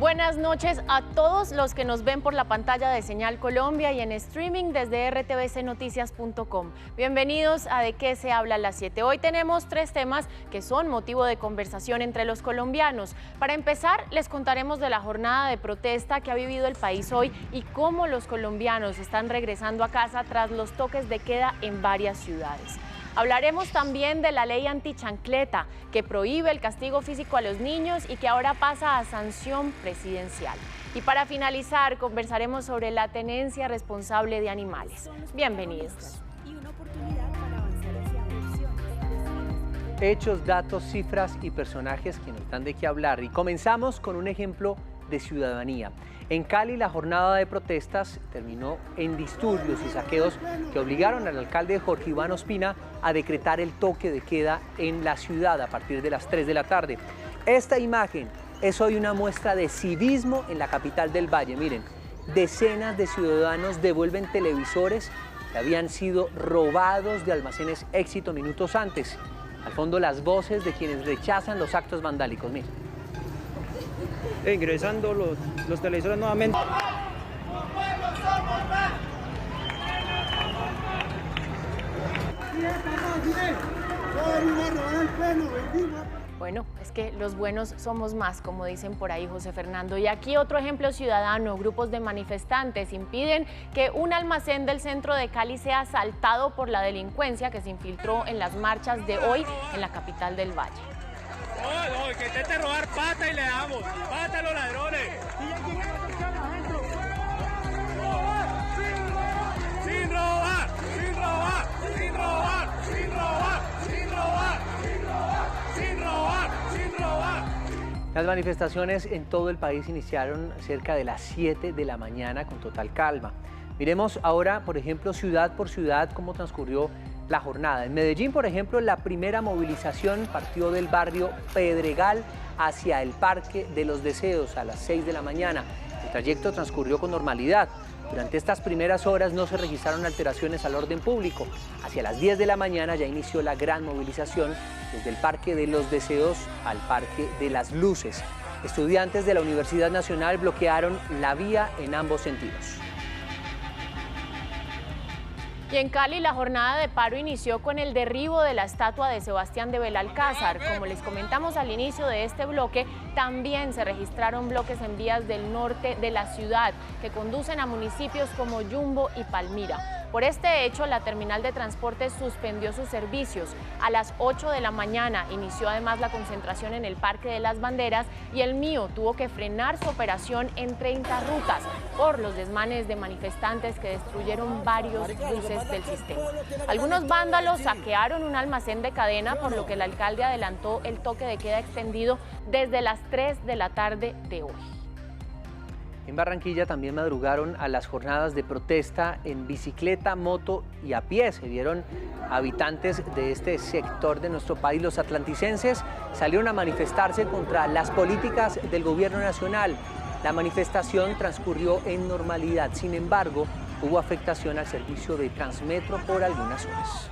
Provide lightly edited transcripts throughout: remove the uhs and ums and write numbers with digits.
Buenas noches a todos los que nos ven por la pantalla de Señal Colombia y en streaming desde rtvcnoticias.com. Bienvenidos a De qué se habla a las 7. Hoy tenemos 3 temas que son motivo de conversación entre los colombianos. Para empezar, les contaremos de la jornada de protesta que ha vivido el país hoy y cómo los colombianos están regresando a casa tras los toques de queda en varias ciudades. Hablaremos también de la ley antichancleta, que prohíbe el castigo físico a los niños y que ahora pasa a sanción presidencial. Y para finalizar, conversaremos sobre la tenencia responsable de animales. Bienvenidos. Hechos, datos, cifras y personajes que nos dan de qué hablar. Y comenzamos con un ejemplo de ciudadanía. En Cali, la jornada de protestas terminó en disturbios y saqueos que obligaron al alcalde Jorge Iván Ospina a decretar el toque de queda en la ciudad a partir de las 3 de la tarde. Esta imagen es hoy una muestra de civismo en la capital del Valle. Miren, decenas de ciudadanos devuelven televisores que habían sido robados de almacenes Éxito minutos antes. Al fondo, las voces de quienes rechazan los actos vandálicos. Miren. Ingresando los televisores nuevamente. Bueno, es que los buenos somos más, como dicen por ahí, José Fernando. Y aquí otro ejemplo ciudadano: grupos de manifestantes impiden que un almacén del centro de Cali sea asaltado por la delincuencia que se infiltró en las marchas de hoy en la capital del Valle. No, que intente robar pata y le damos. Pata a los ladrones. Sin robar, sin robar, sin robar, sin robar, sin robar, sin robar, sin robar, sin robar. Las manifestaciones en todo el país iniciaron cerca de las 7 de la mañana con total calma. Miremos ahora, por ejemplo, ciudad por ciudad, cómo transcurrió la jornada. En Medellín, por ejemplo, la primera movilización partió del barrio Pedregal hacia el Parque de los Deseos a las 6 de la mañana. El trayecto transcurrió con normalidad. Durante estas primeras horas no se registraron alteraciones al orden público. Hacia las 10 de la mañana ya inició la gran movilización desde el Parque de los Deseos al Parque de las Luces. Estudiantes de la Universidad Nacional bloquearon la vía en ambos sentidos. Y en Cali, la jornada de paro inició con el derribo de la estatua de Sebastián de Belalcázar. Como les comentamos al inicio de este bloque, también se registraron bloques en vías del norte de la ciudad que conducen a municipios como Yumbo y Palmira. Por este hecho, la terminal de transporte suspendió sus servicios. A las 8 de la mañana inició además la concentración en el Parque de las Banderas y el Mío tuvo que frenar su operación en 30 rutas por los desmanes de manifestantes que destruyeron varios buses del sistema. Algunos vándalos saquearon un almacén de cadena, por lo que el alcalde adelantó el toque de queda extendido desde las 3 de la tarde de hoy. En Barranquilla también madrugaron a las jornadas de protesta en bicicleta, moto y a pie. Se vieron habitantes de este sector de nuestro país. Los atlanticenses salieron a manifestarse contra las políticas del gobierno nacional. La manifestación transcurrió en normalidad. Sin embargo, hubo afectación al servicio de Transmetro por algunas horas.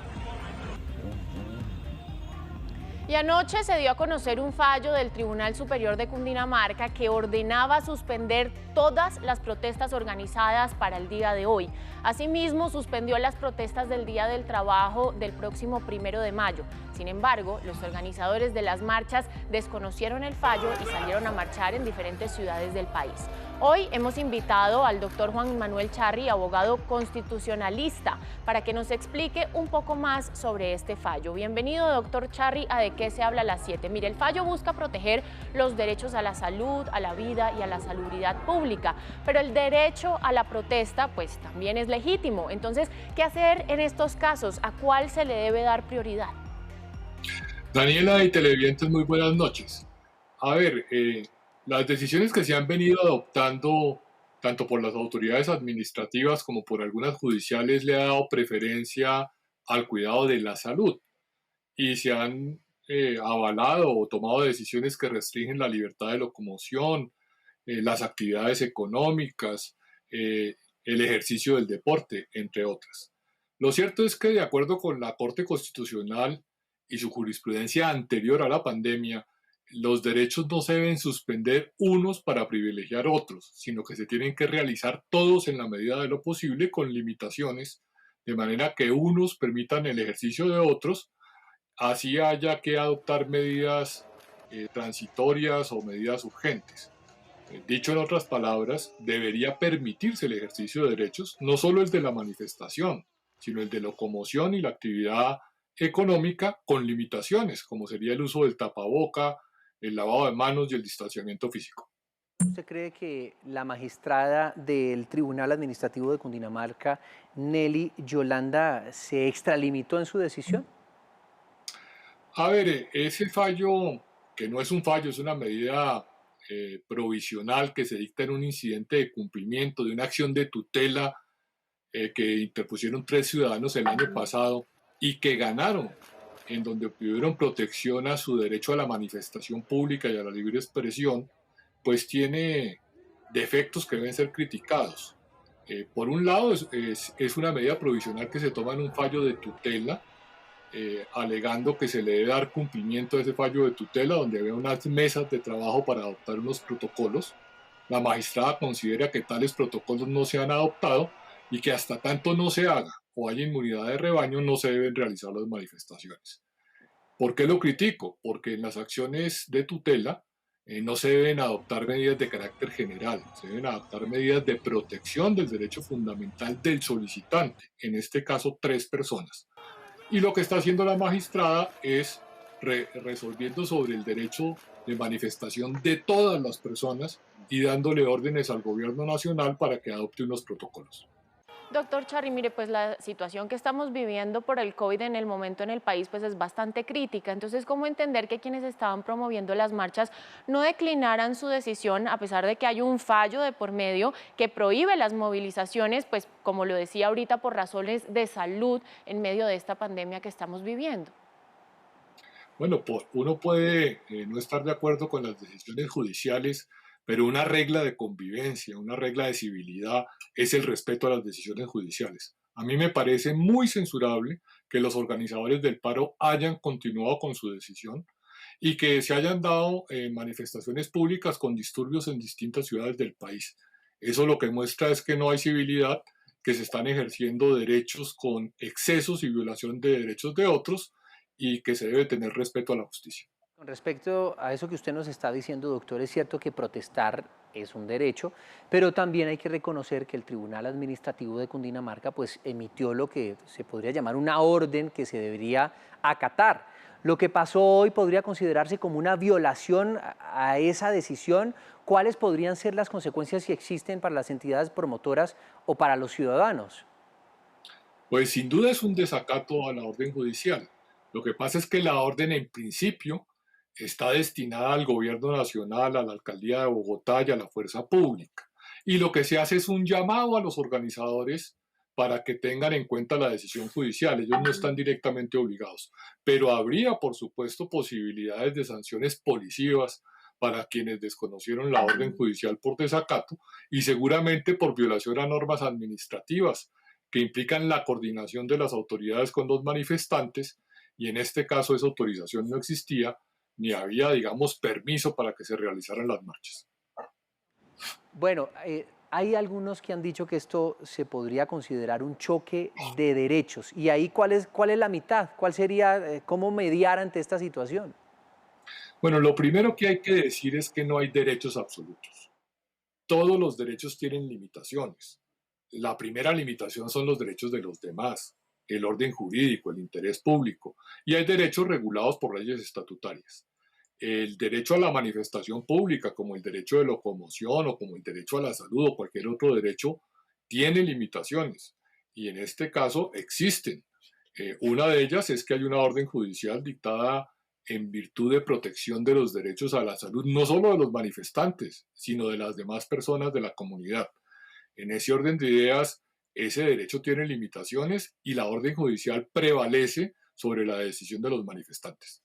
Y anoche se dio a conocer un fallo del Tribunal Superior de Cundinamarca que ordenaba suspender todas las protestas organizadas para el día de hoy. Asimismo, suspendió las protestas del Día del Trabajo del próximo 1 de mayo. Sin embargo, los organizadores de las marchas desconocieron el fallo y salieron a marchar en diferentes ciudades del país. Hoy hemos invitado al doctor Juan Manuel Charri, abogado constitucionalista, para que nos explique un poco más sobre este fallo. Bienvenido, doctor Charri, a De qué se habla a las 7. Mire, el fallo busca proteger los derechos a la salud, a la vida y a la salubridad pública, pero el derecho a la protesta pues también es legítimo. Entonces, ¿qué hacer en estos casos? ¿A cuál se le debe dar prioridad? Daniela y televidentes, muy buenas noches. A ver, las decisiones que se han venido adoptando tanto por las autoridades administrativas como por algunas judiciales le ha dado preferencia al cuidado de la salud y se han avalado o tomado decisiones que restringen la libertad de locomoción, las actividades económicas, el ejercicio del deporte, entre otras. Lo cierto es que, de acuerdo con la Corte Constitucional y su jurisprudencia anterior a la pandemia, los derechos no se deben suspender unos para privilegiar otros, sino que se tienen que realizar todos en la medida de lo posible con limitaciones, de manera que unos permitan el ejercicio de otros, así haya que adoptar medidas transitorias o medidas urgentes. Dicho en otras palabras, debería permitirse el ejercicio de derechos, no solo el de la manifestación, sino el de locomoción y la actividad económica con limitaciones, como sería el uso del tapaboca, el lavado de manos y el distanciamiento físico. ¿Usted cree que la magistrada del Tribunal Administrativo de Cundinamarca, Nelly Yolanda, se extralimitó en su decisión? A ver, ese fallo, que no es un fallo, es una medida provisional que se dicta en un incidente de cumplimiento de una acción de tutela que interpusieron 3 ciudadanos el año pasado y que ganaron, en donde obtuvieron protección a su derecho a la manifestación pública y a la libre expresión, pues tiene defectos que deben ser criticados. Por un lado, es una medida provisional que se toma en un fallo de tutela, alegando que se le debe dar cumplimiento a ese fallo de tutela, donde había unas mesas de trabajo para adoptar unos protocolos. La magistrada considera que tales protocolos no se han adoptado y que hasta tanto no se haga o haya inmunidad de rebaño, no se deben realizar las manifestaciones. ¿Por qué lo critico? Porque en las acciones de tutela no se deben adoptar medidas de carácter general, se deben adoptar medidas de protección del derecho fundamental del solicitante, en este caso 3 personas. Y lo que está haciendo la magistrada es resolviendo sobre el derecho de manifestación de todas las personas y dándole órdenes al gobierno nacional para que adopte unos protocolos. Doctor Charri, mire, pues la situación que estamos viviendo por el COVID en el momento en el país pues es bastante crítica. Entonces, ¿cómo entender que quienes estaban promoviendo las marchas no declinaran su decisión a pesar de que hay un fallo de por medio que prohíbe las movilizaciones, pues como lo decía ahorita, por razones de salud en medio de esta pandemia que estamos viviendo? Bueno, uno puede no estar de acuerdo con las decisiones judiciales, pero una regla de convivencia, una regla de civilidad es el respeto a las decisiones judiciales. A mí me parece muy censurable que los organizadores del paro hayan continuado con su decisión y que se hayan dado manifestaciones públicas con disturbios en distintas ciudades del país. Eso lo que muestra es que no hay civilidad, que se están ejerciendo derechos con excesos y violación de derechos de otros y que se debe tener respeto a la justicia. Con respecto a eso que usted nos está diciendo, doctor, es cierto que protestar es un derecho, pero también hay que reconocer que el Tribunal Administrativo de Cundinamarca pues emitió lo que se podría llamar una orden que se debería acatar. Lo que pasó hoy podría considerarse como una violación a esa decisión. ¿Cuáles podrían ser las consecuencias si existen para las entidades promotoras o para los ciudadanos? Pues sin duda es un desacato a la orden judicial. Lo que pasa es que la orden en principio está destinada al gobierno nacional, a la alcaldía de Bogotá y a la fuerza pública. Y lo que se hace es un llamado a los organizadores para que tengan en cuenta la decisión judicial. Ellos no están directamente obligados, pero habría, por supuesto, posibilidades de sanciones policivas para quienes desconocieron la orden judicial por desacato y seguramente por violación a normas administrativas que implican la coordinación de las autoridades con los manifestantes, y en este caso esa autorización no existía, ni había, digamos, permiso para que se realizaran las marchas. Bueno, hay algunos que han dicho que esto se podría considerar un choque de derechos. ¿Y ahí cuál es la mitad? ¿Cuál sería, cómo mediar ante esta situación? Bueno, lo primero que hay que decir es que no hay derechos absolutos. Todos los derechos tienen limitaciones. La primera limitación son los derechos de los demás, el orden jurídico, el interés público, y hay derechos regulados por leyes estatutarias. El derecho a la manifestación pública, como el derecho de locomoción o como el derecho a la salud o cualquier otro derecho, tiene limitaciones y en este caso existen. Una de ellas es que hay una orden judicial dictada en virtud de protección de los derechos a la salud, no solo de los manifestantes, sino de las demás personas de la comunidad. En ese orden de ideas, ese derecho tiene limitaciones y la orden judicial prevalece sobre la decisión de los manifestantes.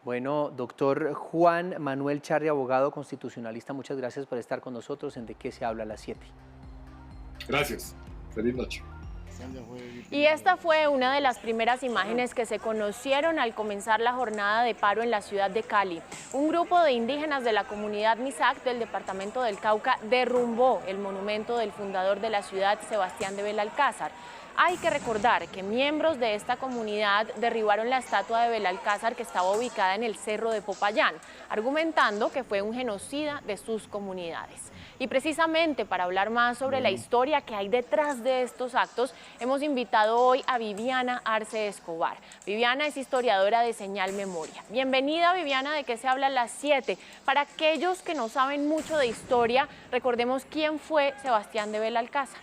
Bueno, doctor Juan Manuel Charri, abogado constitucionalista, muchas gracias por estar con nosotros en De qué se habla a las 7. Gracias. Feliz noche. Y esta fue una de las primeras imágenes que se conocieron al comenzar la jornada de paro en la ciudad de Cali. Un grupo de indígenas de la comunidad Misak del departamento del Cauca derrumbó el monumento del fundador de la ciudad, Sebastián de Belalcázar. Hay que recordar que miembros de esta comunidad derribaron la estatua de Belalcázar que estaba ubicada en el cerro de Popayán, argumentando que fue un genocida de sus comunidades. Y precisamente para hablar más sobre la historia que hay detrás de estos actos, hemos invitado hoy a Viviana Arce Escobar. Viviana es historiadora de Señal Memoria. Bienvenida, Viviana, ¿de qué se habla a las 7? Para aquellos que no saben mucho de historia, recordemos quién fue Sebastián de Belalcázar.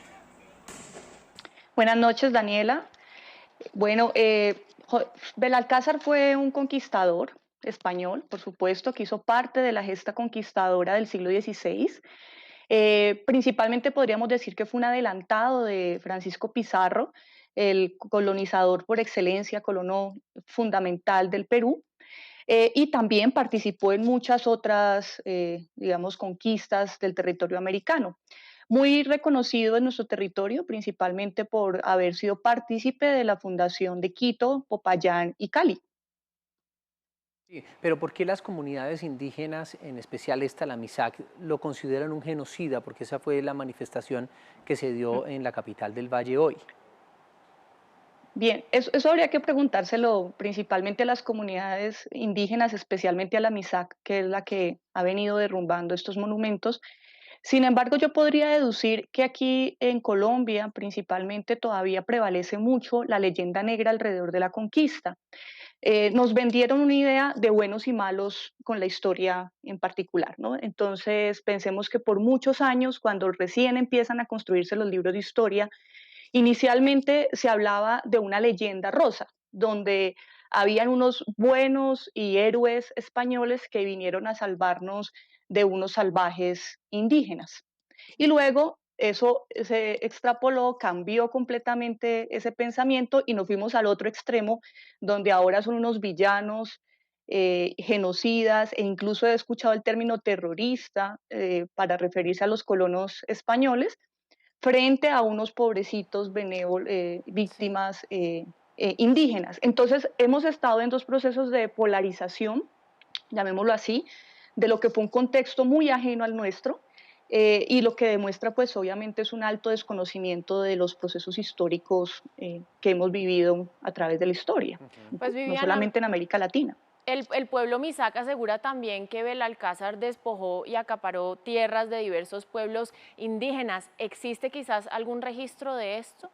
Buenas noches, Daniela. Bueno, Belalcázar fue un conquistador español, por supuesto, que hizo parte de la gesta conquistadora del siglo XVI. Principalmente podríamos decir que fue un adelantado de Francisco Pizarro, el colonizador por excelencia, colono fundamental del Perú, y también participó en muchas otras, digamos, conquistas del territorio americano. Muy reconocido en nuestro territorio, principalmente por haber sido partícipe de la fundación de Quito, Popayán y Cali. Sí, pero ¿por qué las comunidades indígenas, en especial esta, la Misak, lo consideran un genocida? Porque esa fue la manifestación que se dio en la capital del Valle hoy. Bien, eso habría que preguntárselo principalmente a las comunidades indígenas, especialmente a la Misak, que es la que ha venido derrumbando estos monumentos. Sin embargo, yo podría deducir que aquí en Colombia principalmente todavía prevalece mucho la leyenda negra alrededor de la conquista. Nos vendieron una idea de buenos y malos con la historia en particular, ¿no? Entonces, pensemos que por muchos años, cuando recién empiezan a construirse los libros de historia, inicialmente se hablaba de una leyenda rosa, donde habían unos buenos y héroes españoles que vinieron a salvarnos de unos salvajes indígenas. Y luego eso se extrapoló, cambió completamente ese pensamiento y nos fuimos al otro extremo, donde ahora son unos villanos, genocidas, e incluso he escuchado el término terrorista para referirse a los colonos españoles, frente a unos pobrecitos víctimas indígenas. Entonces, hemos estado en dos procesos de polarización, llamémoslo así, de lo que fue un contexto muy ajeno al nuestro, y lo que demuestra, pues obviamente, es un alto desconocimiento de los procesos históricos que hemos vivido a través de la historia, Pues, no Viviana, solamente en América Latina. El pueblo Misak asegura también que Belalcázar despojó y acaparó tierras de diversos pueblos indígenas. ¿Existe quizás algún registro de esto?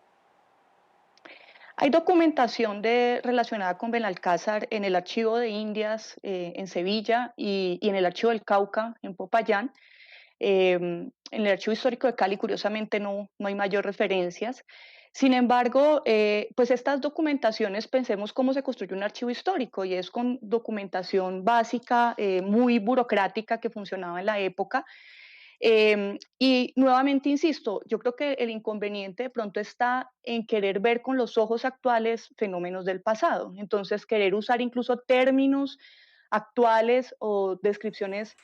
Hay documentación relacionada con Benalcázar en el Archivo de Indias en Sevilla y en el Archivo del Cauca en Popayán. En el Archivo Histórico de Cali, curiosamente, no hay mayor referencias. Sin embargo, pues estas documentaciones, pensemos cómo se construye un archivo histórico, y es con documentación básica, muy burocrática, que funcionaba en la época. Y nuevamente insisto, yo creo que el inconveniente de pronto está en querer ver con los ojos actuales fenómenos del pasado. Entonces, querer usar incluso términos actuales o descripciones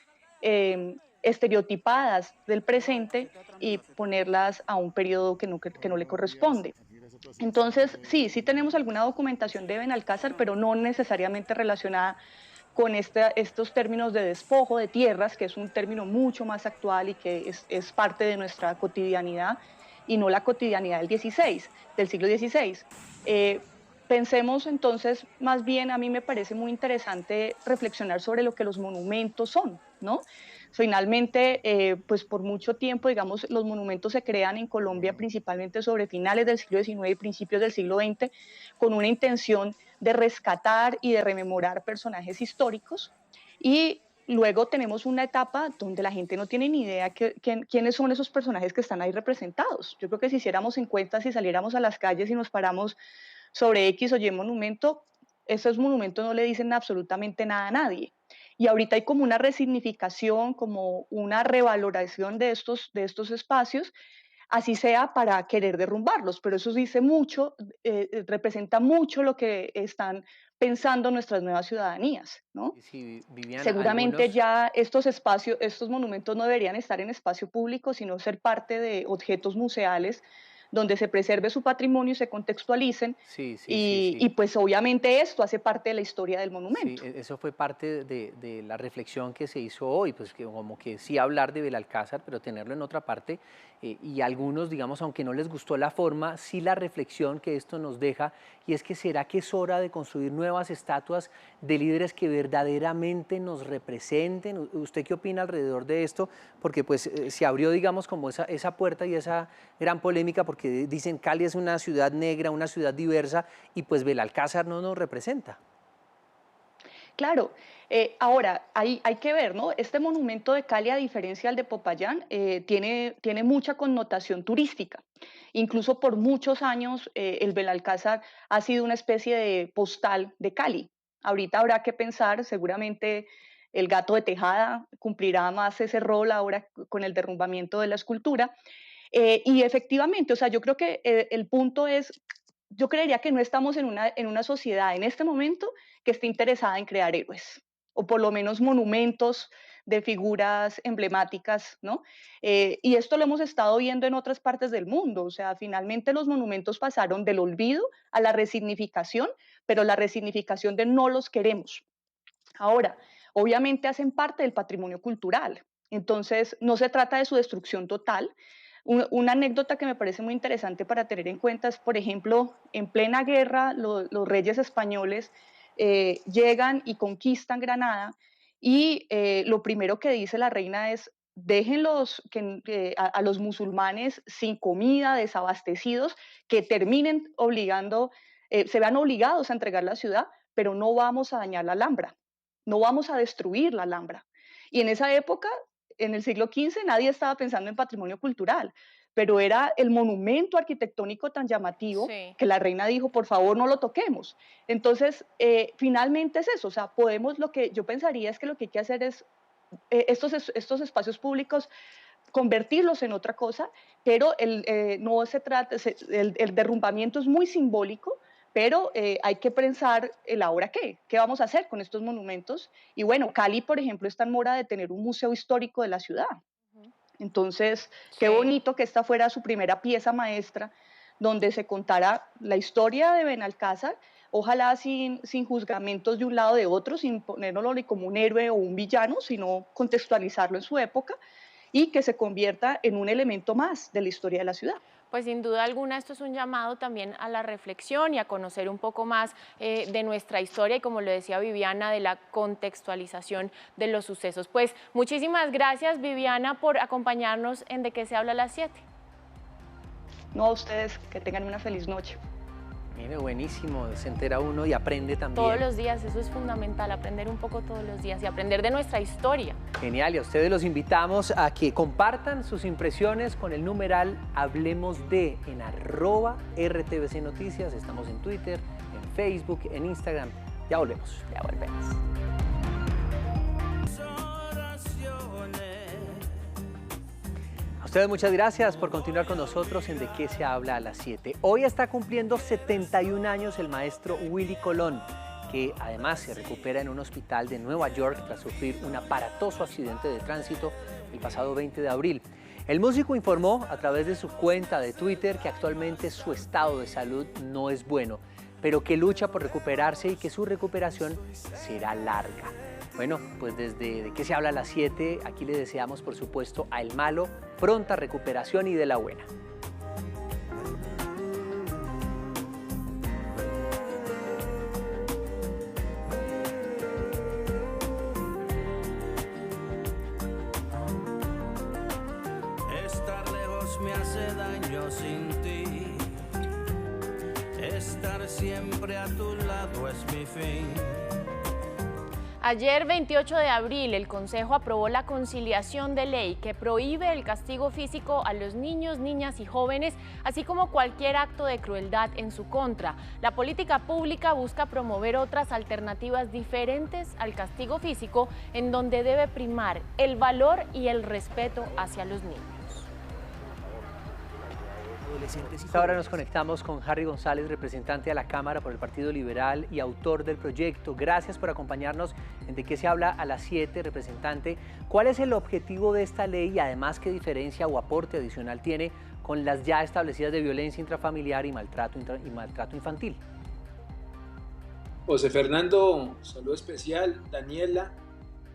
estereotipadas del presente y ponerlas a un periodo que no le corresponde. Entonces, sí tenemos alguna documentación de Benalcázar, pero no necesariamente relacionada con estos términos de despojo de tierras, que es un término mucho más actual y que es parte de nuestra cotidianidad, y no la cotidianidad del siglo XVI. Pensemos entonces, más bien a mí me parece muy interesante reflexionar sobre lo que los monumentos son, ¿no? Finalmente, pues por mucho tiempo, digamos, los monumentos se crean en Colombia principalmente sobre finales del siglo XIX y principios del siglo XX, con una intención de rescatar y de rememorar personajes históricos, y luego tenemos una etapa donde la gente no tiene ni idea quiénes son esos personajes que están ahí representados. Yo creo que si hiciéramos encuestas y saliéramos a las calles y nos paramos sobre X o Y monumento, esos monumentos no le dicen absolutamente nada a nadie. Y ahorita hay como una resignificación, como una revaloración de estos espacios, así sea para querer derrumbarlos, pero eso dice mucho, representa mucho lo que están pensando nuestras nuevas ciudadanías, ¿no? Sí, Viviana, Seguramente ya estos espacios, estos monumentos no deberían estar en espacio público, sino ser parte de objetos museales donde se preserve su patrimonio y se contextualicen. Sí, sí, Y pues obviamente esto hace parte de la historia del monumento. Sí, eso fue parte de la reflexión que se hizo hoy, pues que como que sí hablar de Belalcázar, pero tenerlo en otra parte, y algunos, digamos, aunque no les gustó la forma, sí la reflexión que esto nos deja, y es que será que es hora de construir nuevas estatuas de líderes que verdaderamente nos representen. ¿Usted qué opina alrededor de esto? Porque pues se abrió, digamos, como esa puerta y esa gran polémica, porque dicen Cali es una ciudad negra, una ciudad diversa, y pues Belalcázar no nos representa. Claro, ahora hay que ver, ¿no? Este monumento de Cali, a diferencia del de Popayán, tiene mucha connotación turística. Incluso por muchos años el Belalcázar ha sido una especie de postal de Cali. Ahorita habrá que pensar, seguramente el Gato de Tejada cumplirá más ese rol ahora con el derrumbamiento de la escultura. Y efectivamente, o sea, yo creo que el punto es, yo creería que no estamos en una sociedad en este momento que esté interesada en crear héroes, o por lo menos monumentos de figuras emblemáticas, ¿no? Y esto lo hemos estado viendo en otras partes del mundo, o sea, finalmente los monumentos pasaron del olvido a la resignificación, pero la resignificación de no los queremos. Ahora, obviamente hacen parte del patrimonio cultural, entonces no se trata de su destrucción total. Una anécdota que me parece muy interesante para tener en cuenta es, por ejemplo, en plena guerra, los reyes españoles llegan y conquistan Granada y lo primero que dice la reina es: déjenlos a los musulmanes sin comida, desabastecidos, que terminen obligando, se vean obligados a entregar la ciudad, pero no vamos a dañar la Alhambra, no vamos a destruir la Alhambra. Y en esa época, en el siglo XV, nadie estaba pensando en patrimonio cultural, pero era el monumento arquitectónico tan llamativo que la reina dijo, por favor, no lo toquemos. Entonces, finalmente es eso, o sea, lo que yo pensaría es que lo que hay que hacer es estos espacios públicos convertirlos en otra cosa, pero no se trata, el derrumbamiento es muy simbólico, pero hay que pensar el ahora qué vamos a hacer con estos monumentos. Y bueno, Cali, por ejemplo, está en mora de tener un museo histórico de la ciudad. Entonces, qué bonito que esta fuera su primera pieza maestra, donde se contara la historia de Benalcázar, ojalá sin juzgamientos de un lado o de otro, sin ponerlo como un héroe o un villano, sino contextualizarlo en su época y que se convierta en un elemento más de la historia de la ciudad. Pues sin duda alguna esto es un llamado también a la reflexión y a conocer un poco más de nuestra historia y, como lo decía Viviana, de la contextualización de los sucesos. Pues muchísimas gracias, Viviana, por acompañarnos en De Qué se habla a las 7. No, a ustedes, que tengan una feliz noche. Mire, buenísimo, se entera uno y aprende también. Todos los días, eso es fundamental, aprender un poco todos los días y aprender de nuestra historia. Genial, y a ustedes los invitamos a que compartan sus impresiones con el numeral Hablemos de en @RTVC Noticias. Estamos en Twitter, en Facebook, en Instagram. Ya volvemos. Ya volvemos. A ustedes muchas gracias por continuar con nosotros en De Qué se habla a las 7. Hoy está cumpliendo 71 años el maestro Willy Colón, que además se recupera en un hospital de Nueva York tras sufrir un aparatoso accidente de tránsito el pasado 20 de abril. El músico informó a través de su cuenta de Twitter que actualmente su estado de salud no es bueno, pero que lucha por recuperarse y que su recuperación será larga. Bueno, pues desde De Qué se habla a las 7, aquí le deseamos, por supuesto, a El Malo pronta recuperación y de la buena. Estar lejos me hace daño sin ti. Estar siempre a tu lado es mi fin. Ayer, 28 de abril, el Consejo aprobó la conciliación de ley que prohíbe el castigo físico a los niños, niñas y jóvenes, así como cualquier acto de crueldad en su contra. La política pública busca promover otras alternativas diferentes al castigo físico, en donde debe primar el valor y el respeto hacia los niños. Ahora nos conectamos con Harry González, representante de la Cámara por el Partido Liberal y autor del proyecto. Gracias por acompañarnos en De Qué se habla a las 7, representante. ¿Cuál es el objetivo de esta ley y además qué diferencia o aporte adicional tiene con las ya establecidas de violencia intrafamiliar y maltrato infantil. José Fernando, saludo especial. Daniela,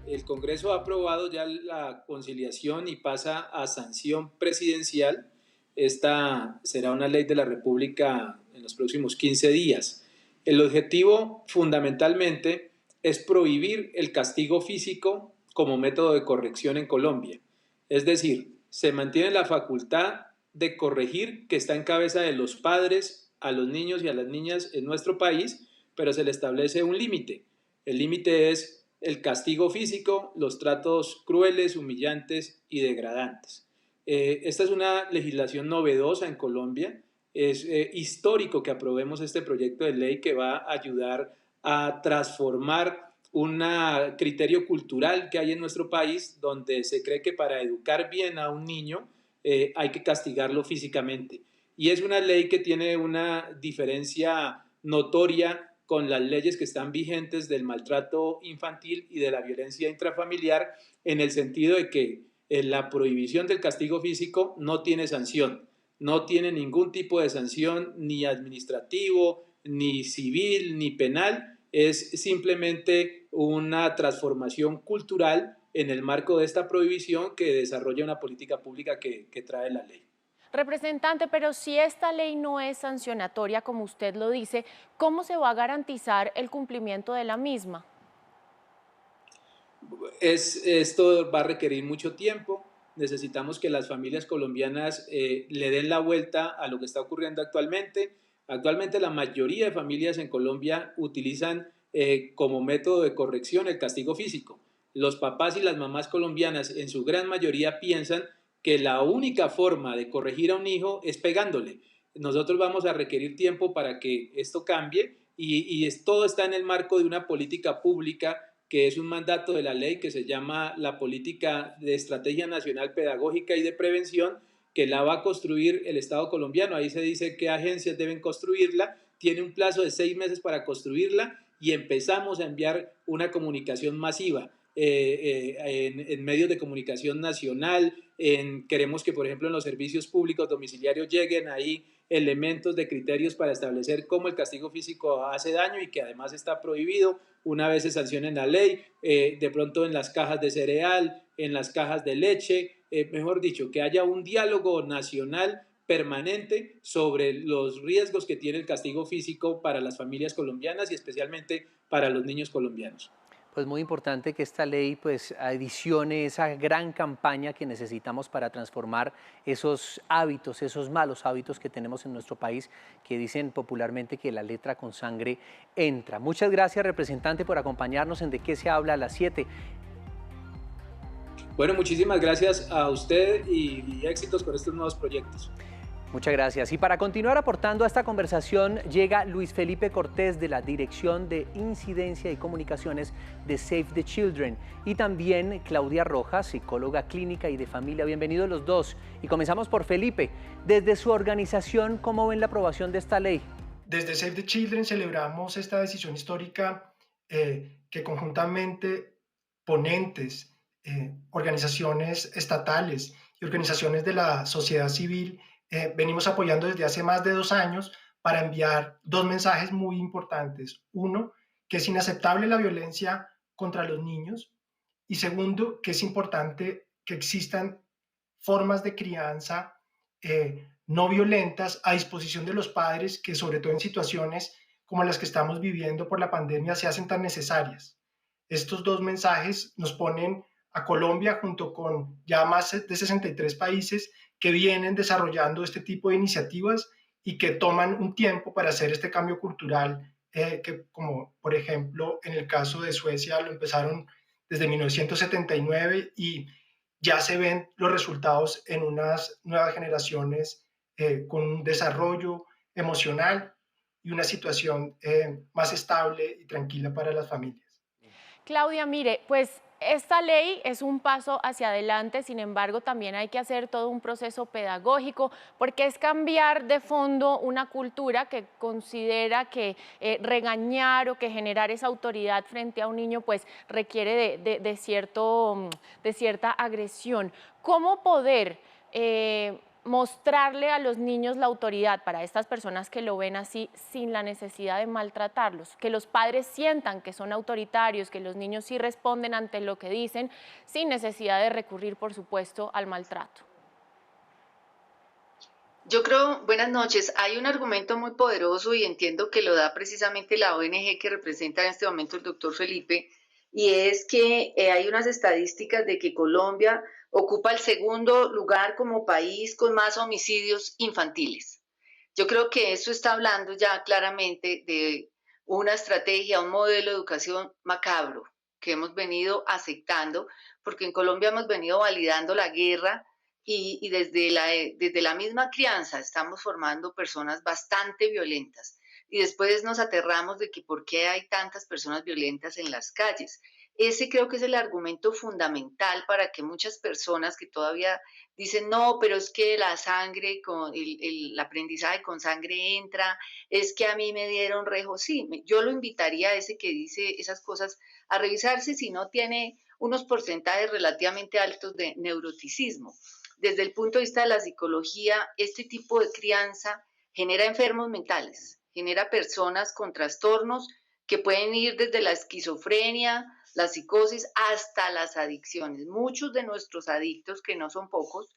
el Congreso ha aprobado ya la conciliación y pasa a sanción presidencial. Esta será una ley de la República en los próximos 15 días. El objetivo fundamentalmente es prohibir el castigo físico como método de corrección en Colombia. Es decir, se mantiene la facultad de corregir que está en cabeza de los padres a los niños y a las niñas en nuestro país, pero se le establece un límite. El límite es el castigo físico, los tratos crueles, humillantes y degradantes. Esta es una legislación novedosa en Colombia. Es histórico que aprobemos este proyecto de ley que va a ayudar a transformar un criterio cultural que hay en nuestro país, donde se cree que para educar bien a un niño hay que castigarlo físicamente. Y es una ley que tiene una diferencia notoria con las leyes que están vigentes del maltrato infantil y de la violencia intrafamiliar, en el sentido de que la prohibición del castigo físico no tiene sanción, no tiene ningún tipo de sanción, ni administrativo, ni civil, ni penal. Es simplemente una transformación cultural en el marco de esta prohibición que desarrolla una política pública que trae la ley. Representante, pero si esta ley no es sancionatoria, como usted lo dice, ¿cómo se va a garantizar el cumplimiento de la misma? Esto va a requerir mucho tiempo. Necesitamos que las familias colombianas le den la vuelta a lo que está ocurriendo actualmente. Actualmente la mayoría de familias en Colombia utilizan como método de corrección el castigo físico. Los papás y las mamás colombianas en su gran mayoría piensan que la única forma de corregir a un hijo es pegándole. Nosotros vamos a requerir tiempo para que esto cambie todo está en el marco de una política pública que es un mandato de la ley que se llama la Política de Estrategia Nacional Pedagógica y de Prevención, que la va a construir el Estado colombiano. Ahí se dice qué agencias deben construirla, tiene un plazo de 6 meses para construirla y empezamos a enviar una comunicación masiva en medios de comunicación nacional. Queremos que, por ejemplo, en los servicios públicos domiciliarios lleguen ahí elementos de criterios para establecer cómo el castigo físico hace daño y que además está prohibido una vez se sancione en la ley, de pronto en las cajas de cereal, en las cajas de leche, mejor dicho, que haya un diálogo nacional permanente sobre los riesgos que tiene el castigo físico para las familias colombianas y especialmente para los niños colombianos. Pues muy importante que esta ley pues adicione esa gran campaña que necesitamos para transformar esos hábitos, esos malos hábitos que tenemos en nuestro país, que dicen popularmente que la letra con sangre entra. Muchas gracias, representante, por acompañarnos en De qué se habla a las 7. Bueno, muchísimas gracias a usted y éxitos con estos nuevos proyectos. Muchas gracias. Y para continuar aportando a esta conversación llega Luis Felipe Cortés de la Dirección de Incidencia y Comunicaciones de Save the Children y también Claudia Rojas, psicóloga clínica y de familia. Bienvenidos los dos. Y comenzamos por Felipe. Desde su organización, ¿cómo ven la aprobación de esta ley? Desde Save the Children celebramos esta decisión histórica que conjuntamente ponentes, organizaciones estatales y organizaciones de la sociedad civil venimos apoyando desde hace más de 2 años para enviar 2 mensajes muy importantes. Uno, que es inaceptable la violencia contra los niños y segundo, que es importante que existan formas de crianza no violentas a disposición de los padres que sobre todo en situaciones como las que estamos viviendo por la pandemia se hacen tan necesarias. Estos 2 mensajes nos ponen a Colombia junto con ya más de 63 países que vienen desarrollando este tipo de iniciativas y que toman un tiempo para hacer este cambio cultural, que como por ejemplo en el caso de Suecia lo empezaron desde 1979 y ya se ven los resultados en unas nuevas generaciones con un desarrollo emocional y una situación más estable y tranquila para las familias. Claudia, mire, pues esta ley es un paso hacia adelante, sin embargo, también hay que hacer todo un proceso pedagógico, porque es cambiar de fondo una cultura que considera que regañar o que generar esa autoridad frente a un niño pues requiere de cierta agresión. ¿Cómo poder mostrarle a los niños la autoridad para estas personas que lo ven así sin la necesidad de maltratarlos, que los padres sientan que son autoritarios, que los niños sí responden ante lo que dicen sin necesidad de recurrir, por supuesto, al maltrato. Yo creo, buenas noches, hay un argumento muy poderoso y entiendo que lo da precisamente la ONG que representa en este momento el doctor Felipe, y es que hay unas estadísticas de que Colombia ocupa el segundo lugar como país con más homicidios infantiles. Yo creo que eso está hablando ya claramente de una estrategia, un modelo de educación macabro que hemos venido aceptando, porque en Colombia hemos venido validando la guerra y desde la misma crianza estamos formando personas bastante violentas. Y después nos aterramos de que por qué hay tantas personas violentas en las calles. Ese creo que es el argumento fundamental para que muchas personas que todavía dicen, no, pero es que la sangre, el aprendizaje con sangre entra, es que a mí me dieron rejo. Sí, yo lo invitaría a ese que dice esas cosas a revisarse si no tiene unos porcentajes relativamente altos de neuroticismo. Desde el punto de vista de la psicología, este tipo de crianza genera enfermos mentales, genera personas con trastornos que pueden ir desde la esquizofrenia, la psicosis, hasta las adicciones. Muchos de nuestros adictos, que no son pocos,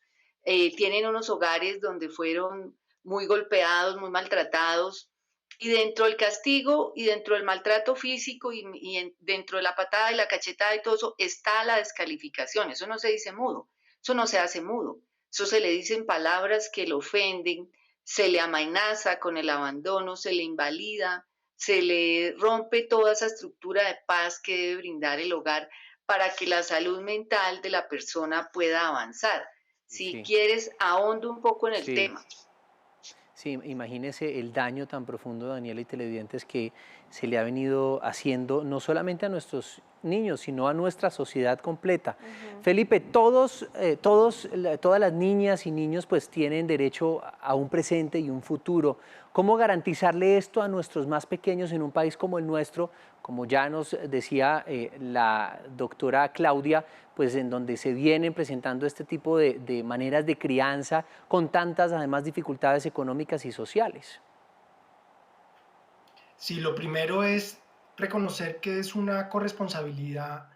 tienen unos hogares donde fueron muy golpeados, muy maltratados, y dentro del castigo y dentro del maltrato físico dentro de la patada y la cachetada y todo eso está la descalificación. Eso no se dice mudo, eso no se hace mudo, eso se le dicen palabras que lo ofenden, se le amenaza con el abandono, se le invalida, se le rompe toda esa estructura de paz que debe brindar el hogar para que la salud mental de la persona pueda avanzar. Si quieres, ahondo un poco en el tema. Sí, imagínese el daño tan profundo, Daniela y televidentes, que se le ha venido haciendo no solamente a nuestros niños, sino a nuestra sociedad completa. Felipe, todas las niñas y niños pues tienen derecho a un presente y un futuro. ¿Cómo garantizarle esto a nuestros más pequeños en un país como el nuestro? Como ya nos decía la doctora Claudia, pues en donde se vienen presentando este tipo de maneras de crianza con tantas además dificultades económicas y sociales. Sí, lo primero es reconocer que es una corresponsabilidad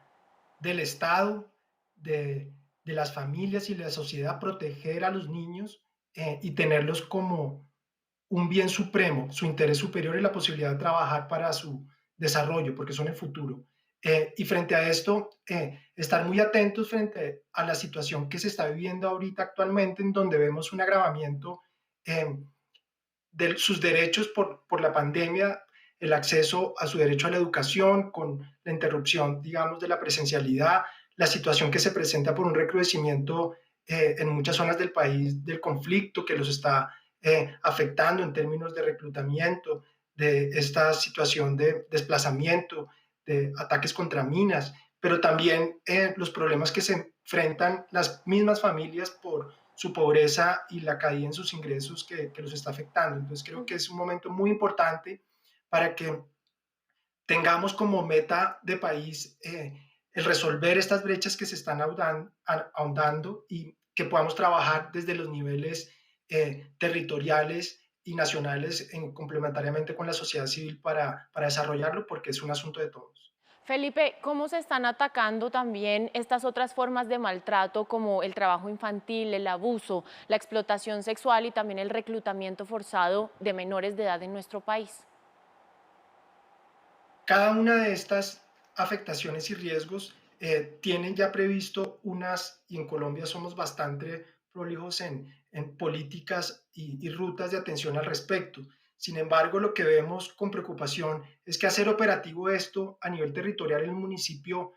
del Estado, de las familias y de la sociedad proteger a los niños y tenerlos como un bien supremo, su interés superior y la posibilidad de trabajar para su desarrollo, porque son el futuro. Y frente a esto, estar muy atentos frente a la situación que se está viviendo ahorita actualmente, en donde vemos un agravamiento de sus derechos por la pandemia, el acceso a su derecho a la educación, con la interrupción, digamos, de la presencialidad, la situación que se presenta por un recrudecimiento en muchas zonas del país del conflicto que los está afectando en términos de reclutamiento, de esta situación de desplazamiento, de ataques contra minas, pero también los problemas que se enfrentan las mismas familias por su pobreza y la caída en sus ingresos que los está afectando. Entonces creo que es un momento muy importante para que tengamos como meta de país el resolver estas brechas que se están ahondando y que podamos trabajar desde los niveles territoriales y nacionales complementariamente con la sociedad civil para desarrollarlo, porque es un asunto de todos. Felipe, ¿cómo se están atacando también estas otras formas de maltrato como el trabajo infantil, el abuso, la explotación sexual y también el reclutamiento forzado de menores de edad en nuestro país? Cada una de estas afectaciones y riesgos tienen ya previsto unas, y en Colombia somos bastante prolijos en políticas y rutas de atención al respecto. Sin embargo, lo que vemos con preocupación es que hacer operativo esto a nivel territorial en un municipio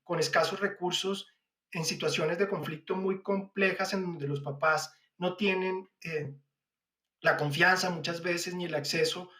con escasos recursos, en situaciones de conflicto muy complejas, en donde los papás no tienen la confianza muchas veces ni el acceso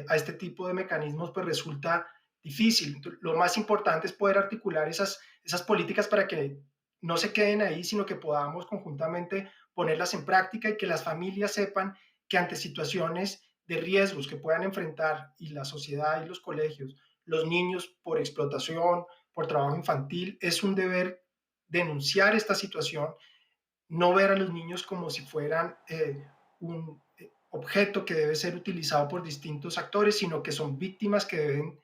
a este tipo de mecanismos, pues resulta difícil. Lo más importante es poder articular esas políticas para que no se queden ahí, sino que podamos conjuntamente ponerlas en práctica y que las familias sepan que ante situaciones de riesgos que puedan enfrentar y la sociedad y los colegios, los niños por explotación, por trabajo infantil, es un deber denunciar esta situación no ver a los niños como si fueran un objeto que debe ser utilizado por distintos actores, sino que son víctimas que deben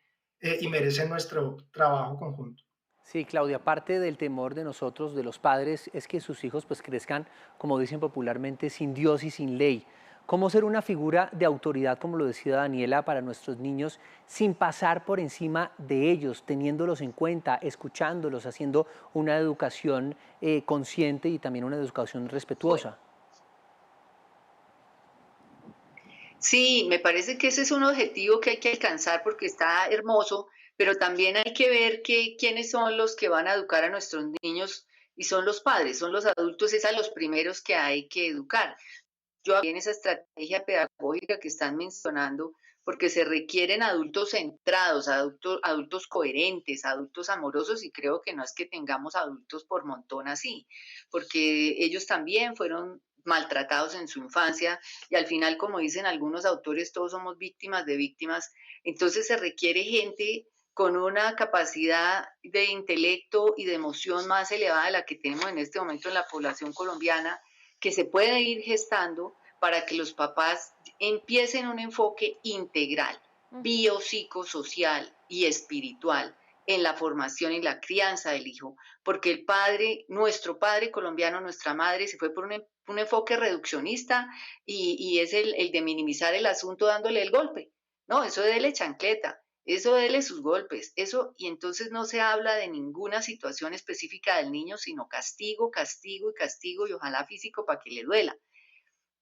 y merecen nuestro trabajo conjunto. Sí, Claudia, parte del temor de nosotros, de los padres, es que sus hijos pues crezcan, como dicen popularmente, sin Dios y sin ley. ¿Cómo ser una figura de autoridad, como lo decía Daniela, para nuestros niños, sin pasar por encima de ellos, teniéndolos en cuenta, escuchándolos, haciendo una educación consciente y también una educación respetuosa? Sí, me parece que ese es un objetivo que hay que alcanzar porque está hermoso, pero también hay que ver quiénes son los que van a educar a nuestros niños y son los padres, son los adultos, es a los primeros que hay que educar. Yo en esa estrategia pedagógica que están mencionando, porque se requieren adultos centrados, adultos coherentes, adultos amorosos, y creo que no es que tengamos adultos por montón así, porque ellos también fueron maltratados en su infancia y al final, como dicen algunos autores, todos somos víctimas de víctimas, entonces se requiere gente con una capacidad de intelecto y de emoción más elevada de la que tenemos en este momento en la población colombiana, que se puede ir gestando para que los papás empiecen un enfoque integral, biopsicosocial y espiritual en la formación y la crianza del hijo, porque el padre, nuestro padre colombiano, nuestra madre, se fue por un enfoque reduccionista y es el de minimizar el asunto dándole el golpe. No, eso de dele chancleta, eso dele sus golpes, eso, y entonces no se habla de ninguna situación específica del niño, sino castigo, castigo y castigo, y ojalá físico para que le duela.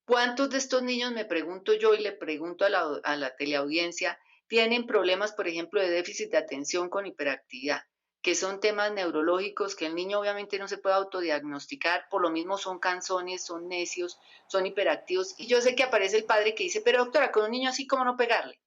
¿Cuántos de estos niños, me pregunto yo y le pregunto a la teleaudiencia, tienen problemas, por ejemplo, de déficit de atención con hiperactividad, que son temas neurológicos que el niño obviamente no se puede autodiagnosticar, por lo mismo son cansones, son necios, son hiperactivos? Y yo sé que aparece el padre que dice, pero doctora, con un niño así, ¿cómo no pegarle?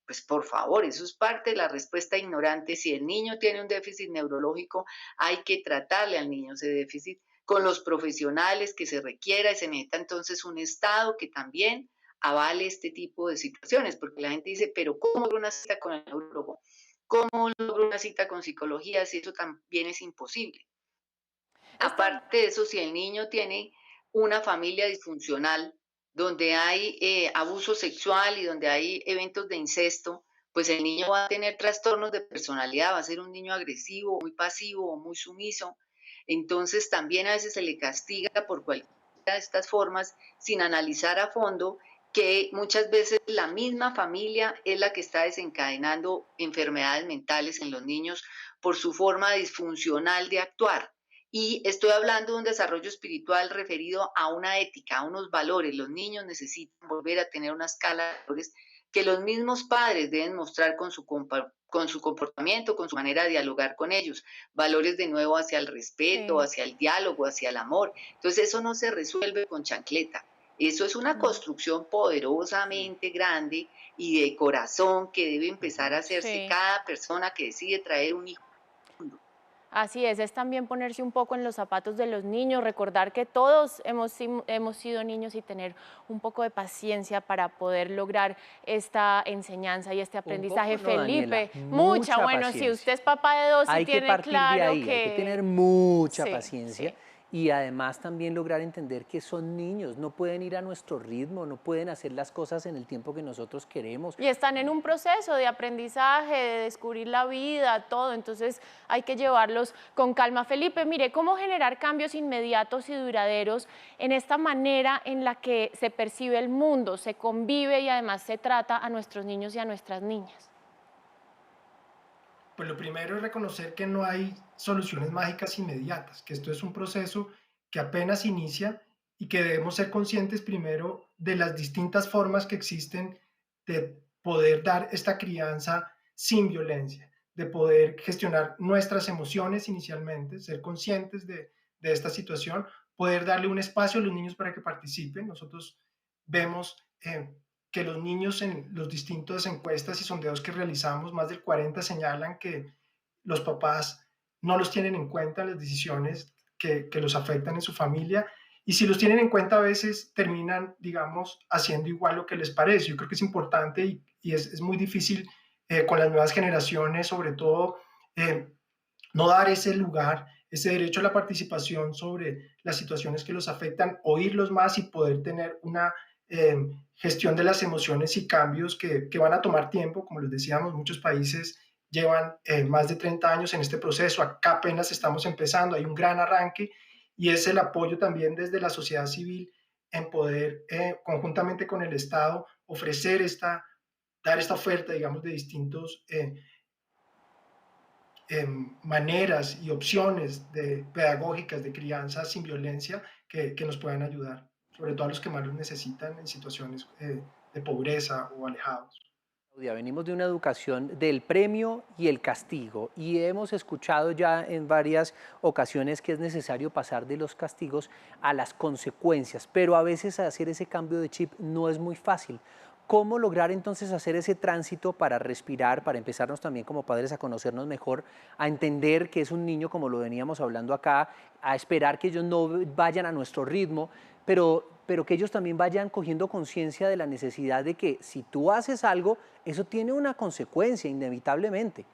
Pues por favor, eso es parte de la respuesta ignorante. Si el niño tiene un déficit neurológico, hay que tratarle al niño ese déficit con los profesionales que se requiera, y se necesita entonces un Estado que también avale este tipo de situaciones, porque la gente dice, pero ¿cómo logro una cita con el neurólogo? ¿Cómo logro una cita con psicología si eso también es imposible? Aparte de eso, si el niño tiene una familia disfuncional, donde hay abuso sexual y donde hay eventos de incesto, pues el niño va a tener trastornos de personalidad, va a ser un niño agresivo, muy pasivo o muy sumiso. Entonces también a veces se le castiga por cualquiera de estas formas sin analizar a fondo que muchas veces la misma familia es la que está desencadenando enfermedades mentales en los niños por su forma disfuncional de actuar. Y estoy hablando de un desarrollo espiritual referido a una ética, a unos valores. Los niños necesitan volver a tener una escala de valores que los mismos padres deben mostrar con su comportamiento, con su manera de dialogar con ellos. Valores de nuevo hacia el respeto, hacia el diálogo, hacia el amor. Entonces eso no se resuelve con chancleta. Eso es una construcción poderosamente grande y de corazón que debe empezar a hacerse cada persona que decide traer un hijo. Así es también ponerse un poco en los zapatos de los niños, recordar que todos hemos sido niños y tener un poco de paciencia para poder lograr esta enseñanza y este aprendizaje. Poco, no, Felipe, Daniela, mucha, bueno, paciencia. si usted es papá de dos y Hay tiene que partir claro de ahí, que... hay que tener mucha Sí, paciencia. sí. Y además también lograr entender que son niños, no pueden ir a nuestro ritmo, no pueden hacer las cosas en el tiempo que nosotros queremos. Y están en un proceso de aprendizaje, de descubrir la vida, todo, entonces hay que llevarlos con calma. Felipe, mire, ¿cómo generar cambios inmediatos y duraderos en esta manera en la que se percibe el mundo, se convive y además se trata a nuestros niños y a nuestras niñas? Pues lo primero es reconocer que no hay soluciones mágicas inmediatas, que esto es un proceso que apenas inicia y que debemos ser conscientes primero de las distintas formas que existen de poder dar esta crianza sin violencia, de poder gestionar nuestras emociones inicialmente, ser conscientes de esta situación, poder darle un espacio a los niños para que participen. Nosotros vemos que los niños en las distintas encuestas y sondeos que realizamos, más del 40% señalan que los papás no los tienen en cuenta en las decisiones que los afectan en su familia, y si los tienen en cuenta a veces terminan, digamos, haciendo igual lo que les parece. Yo creo que es importante y es muy difícil con las nuevas generaciones, sobre todo, no dar ese lugar ese derecho a la participación sobre las situaciones que los afectan, oírlos más y poder tener una gestión de las emociones y cambios que van a tomar tiempo. Como les decíamos, muchos países llevan más de 30 años en este proceso, acá apenas estamos empezando, hay un gran arranque y es el apoyo también desde la sociedad civil en poder, conjuntamente con el Estado, ofrecer dar esta oferta, digamos, de distintos maneras y opciones pedagógicas de crianza sin violencia que nos puedan ayudar, sobre todo a los que más los necesitan en situaciones de pobreza o alejados. Venimos de una educación del premio y el castigo y hemos escuchado ya en varias ocasiones que es necesario pasar de los castigos a las consecuencias, pero a veces hacer ese cambio de chip no es muy fácil. ¿Cómo lograr entonces hacer ese tránsito para respirar, para empezarnos también como padres a conocernos mejor, a entender que es un niño, como lo veníamos hablando acá, a esperar que ellos no vayan a nuestro ritmo, pero que ellos también vayan cogiendo conciencia de la necesidad de que si tú haces algo, eso tiene una consecuencia inevitablemente?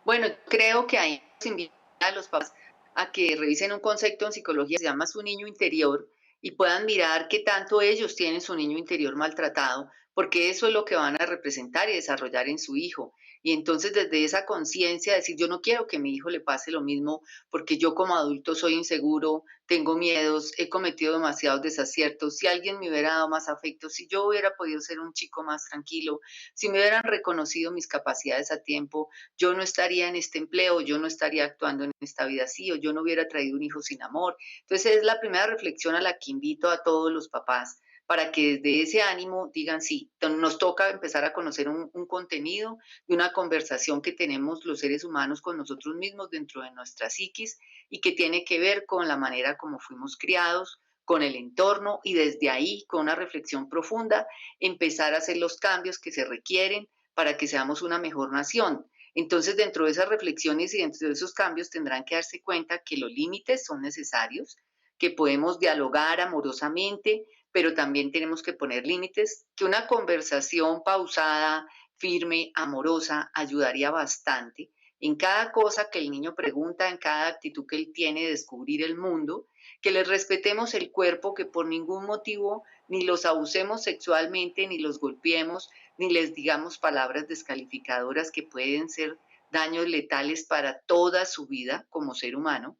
Bueno, creo que hay que invitar a los papás a que revisen un concepto en psicología que se llama su niño interior y puedan mirar qué tanto ellos tienen su niño interior maltratado, porque eso es lo que van a representar y desarrollar en su hijo. Y entonces desde esa conciencia decir, yo no quiero que a mi hijo le pase lo mismo porque yo como adulto soy inseguro, tengo miedos, he cometido demasiados desaciertos, si alguien me hubiera dado más afecto, si yo hubiera podido ser un chico más tranquilo, si me hubieran reconocido mis capacidades a tiempo, yo no estaría en este empleo, yo no estaría actuando en esta vida así, o yo no hubiera traído un hijo sin amor. Entonces es la primera reflexión a la que invito a todos los papás, para que desde ese ánimo digan, sí, nos toca empezar a conocer un contenido y una conversación que tenemos los seres humanos con nosotros mismos dentro de nuestra psiquis y que tiene que ver con la manera como fuimos criados, con el entorno y desde ahí, con una reflexión profunda, empezar a hacer los cambios que se requieren para que seamos una mejor nación. Entonces, dentro de esas reflexiones y dentro de esos cambios tendrán que darse cuenta que los límites son necesarios, que podemos dialogar amorosamente, pero también tenemos que poner límites, que una conversación pausada, firme, amorosa, ayudaría bastante en cada cosa que el niño pregunta, en cada actitud que él tiene de descubrir el mundo, que les respetemos el cuerpo, que por ningún motivo ni los abusemos sexualmente, ni los golpeemos, ni les digamos palabras descalificadoras que pueden ser daños letales para toda su vida como ser humano,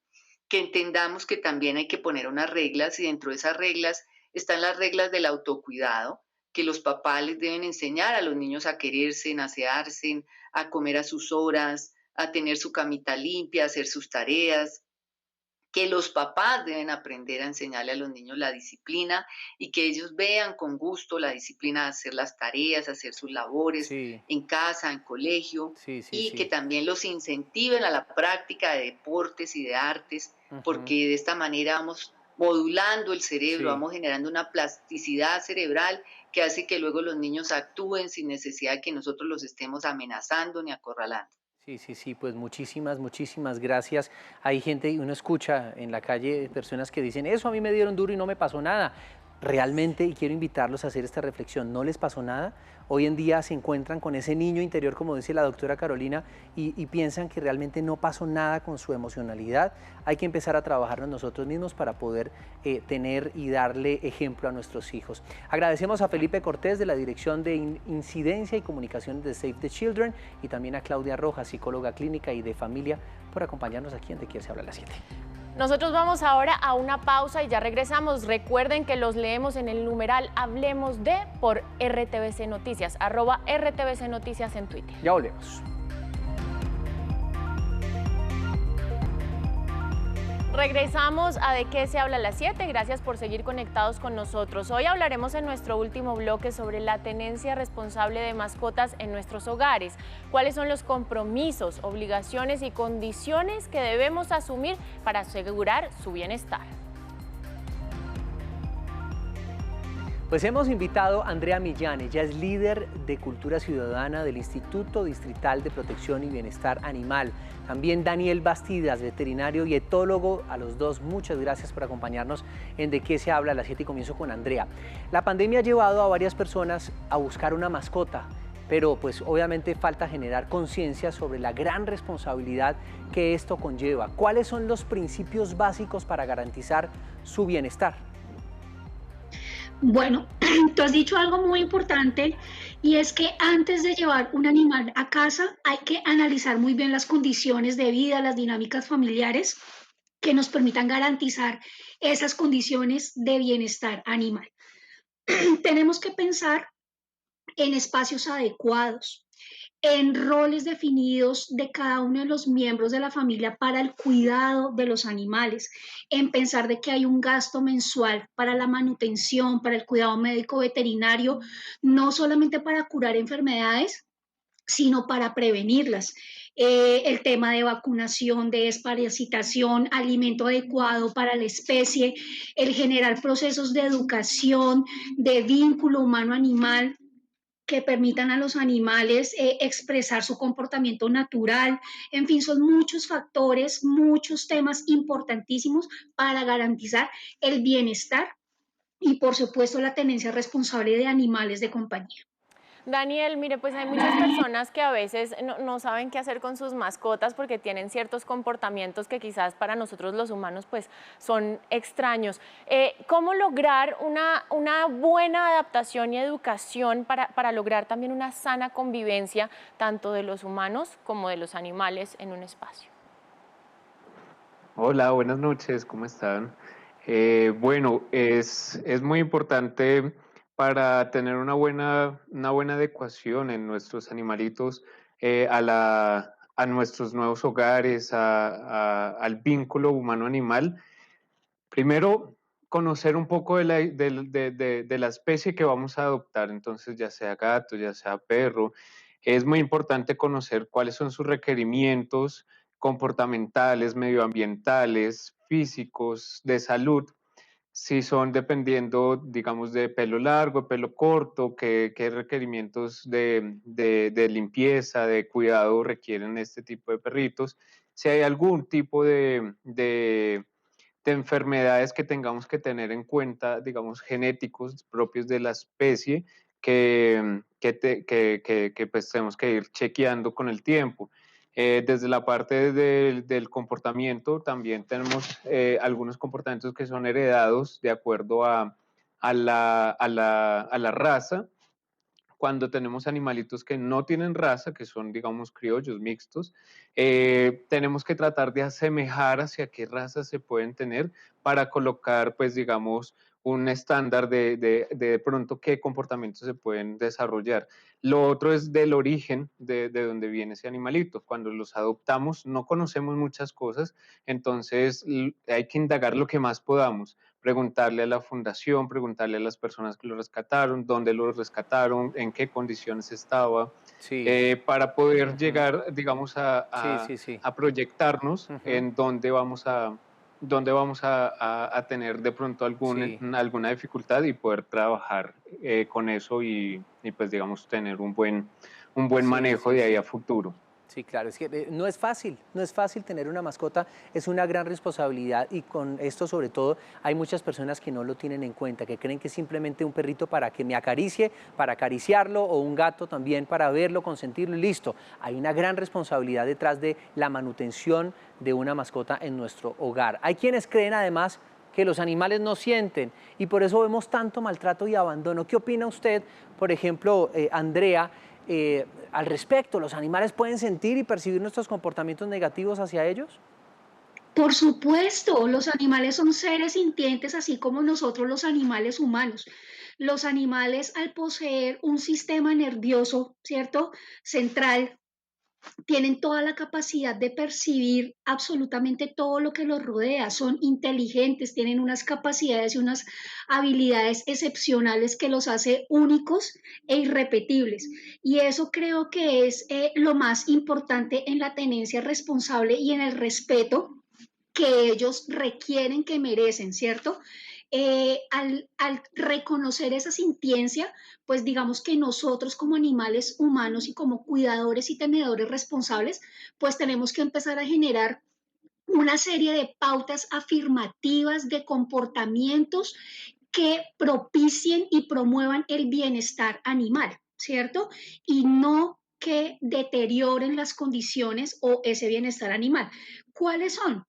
que entendamos que también hay que poner unas reglas y dentro de esas reglas están las reglas del autocuidado, que los papás les deben enseñar a los niños a quererse, a asearse, a comer a sus horas, a tener su camita limpia, a hacer sus tareas, que los papás deben aprender a enseñarle a los niños la disciplina y que ellos vean con gusto la disciplina de hacer las tareas, hacer sus labores en casa, en colegio, y que también los incentiven a la práctica de deportes y de artes, porque de esta manera vamos modulando el cerebro, vamos generando una plasticidad cerebral que hace que luego los niños actúen sin necesidad de que nosotros los estemos amenazando ni acorralando. Sí, pues muchísimas gracias. Hay gente, y uno escucha en la calle personas que dicen, eso a mí me dieron duro y no me pasó nada. Realmente, y quiero invitarlos a hacer esta reflexión, ¿no les pasó nada? Hoy en día se encuentran con ese niño interior, como dice la doctora Carolina, y piensan que realmente no pasó nada con su emocionalidad. Hay que empezar a trabajarnos nosotros mismos para poder tener y darle ejemplo a nuestros hijos. Agradecemos a Felipe Cortés de la Dirección de Incidencia y Comunicaciones de Save the Children y también a Claudia Rojas, psicóloga clínica y de familia, por acompañarnos aquí en De Qué se habla a las 7. Nosotros vamos ahora a una pausa y ya regresamos. Recuerden que los leemos en el numeral Hablemos de por RTVC Noticias, @RTVC Noticias en Twitter. Ya volvemos. Regresamos a De Qué se habla a las 7. Gracias por seguir conectados con nosotros. Hoy hablaremos en nuestro último bloque sobre la tenencia responsable de mascotas en nuestros hogares. ¿Cuáles son los compromisos, obligaciones y condiciones que debemos asumir para asegurar su bienestar? Pues hemos invitado a Andrea Millán, ella es líder de Cultura Ciudadana del Instituto Distrital de Protección y Bienestar Animal. También Daniel Bastidas, veterinario y etólogo. A los dos, muchas gracias por acompañarnos en De Qué se habla a las 7 y comienzo con Andrea. La pandemia ha llevado a varias personas a buscar una mascota pero pues obviamente falta generar conciencia sobre la gran responsabilidad que esto conlleva. ¿Cuáles son los principios básicos para garantizar su bienestar? Bueno, tú has dicho algo muy importante y es que antes de llevar un animal a casa hay que analizar muy bien las condiciones de vida, las dinámicas familiares que nos permitan garantizar esas condiciones de bienestar animal. Tenemos que pensar en espacios adecuados, en roles definidos de cada uno de los miembros de la familia para el cuidado de los animales, en pensar de que hay un gasto mensual para la manutención, para el cuidado médico veterinario, no solamente para curar enfermedades, sino para prevenirlas. El tema de vacunación, de desparasitación, alimento adecuado para la especie, el generar procesos de educación, de vínculo humano-animal, que permitan a los animales expresar su comportamiento natural. En fin, son muchos factores, muchos temas importantísimos para garantizar el bienestar y, por supuesto, la tenencia responsable de animales de compañía. Daniel, mire, pues hay muchas personas que a veces no saben qué hacer con sus mascotas porque tienen ciertos comportamientos que quizás para nosotros los humanos pues son extraños. ¿Cómo lograr una buena adaptación y educación para lograr también una sana convivencia tanto de los humanos como de los animales en un espacio? Hola, buenas noches, ¿cómo están? Bueno, es muy importante para tener una buena adecuación en nuestros animalitos a nuestros nuevos hogares, al vínculo humano-animal. Primero, conocer un poco de la especie que vamos a adoptar, entonces ya sea gato, ya sea perro. Es muy importante conocer cuáles son sus requerimientos comportamentales, medioambientales, físicos, de salud, si son dependiendo, digamos, de pelo largo, pelo corto, qué requerimientos de limpieza, de cuidado requieren este tipo de perritos, si hay algún tipo de enfermedades que tengamos que tener en cuenta, digamos, genéticos propios de la especie, que pues tenemos que ir chequeando con el tiempo. Desde la parte del comportamiento, también tenemos algunos comportamientos que son heredados de acuerdo a la raza. Cuando tenemos animalitos que no tienen raza, que son, digamos, criollos mixtos, tenemos que tratar de asemejar hacia qué razas se pueden tener para colocar, pues, digamos, un estándar de pronto qué comportamientos se pueden desarrollar. Lo otro es del origen de donde viene ese animalito. Cuando los adoptamos no conocemos muchas cosas, entonces hay que indagar lo que más podamos. Preguntarle a la fundación, preguntarle a las personas que lo rescataron, dónde lo rescataron, en qué condiciones estaba, para poder llegar, digamos, a proyectarnos en dónde vamos a tener de pronto alguna dificultad y poder trabajar con eso y pues, digamos, tener un buen manejo de ahí a futuro. Sí, claro, es que no es fácil tener una mascota, es una gran responsabilidad y con esto sobre todo hay muchas personas que no lo tienen en cuenta, que creen que es simplemente un perrito para que me acaricie, para acariciarlo o un gato también para verlo, consentirlo y listo. Hay una gran responsabilidad detrás de la manutención de una mascota en nuestro hogar. Hay quienes creen además que los animales no sienten y por eso vemos tanto maltrato y abandono. ¿Qué opina usted, por ejemplo, Andrea, al respecto? ¿Los animales pueden sentir y percibir nuestros comportamientos negativos hacia ellos? Por supuesto, los animales son seres sintientes, así como nosotros los animales humanos. Los animales, al poseer un sistema nervioso, ¿cierto?, central, tienen toda la capacidad de percibir absolutamente todo lo que los rodea, son inteligentes, tienen unas capacidades y unas habilidades excepcionales que los hace únicos e irrepetibles. Y eso creo que es lo más importante en la tenencia responsable y en el respeto que ellos requieren, que merecen, ¿cierto? Al reconocer esa sintiencia, pues digamos que nosotros como animales humanos y como cuidadores y tenedores responsables, pues tenemos que empezar a generar una serie de pautas afirmativas de comportamientos que propicien y promuevan el bienestar animal, ¿cierto? Y no que deterioren las condiciones o ese bienestar animal. ¿Cuáles son?